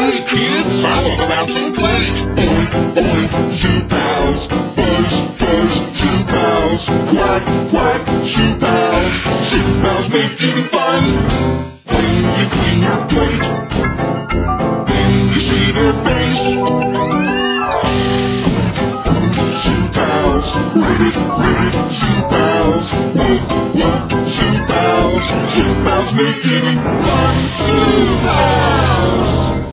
Hey kids, follow the bouncing plate. Oink, oink, zoopals. Buzz, buzz, zoopals. Quack, quack, zoopals. Zoopals make eating fun. When you clean your plate, when you see their face. Zoopals, ribbit, ribbit, zoopals. Woof, woof, zoopals. Zoopals make eating fun. Zoopals!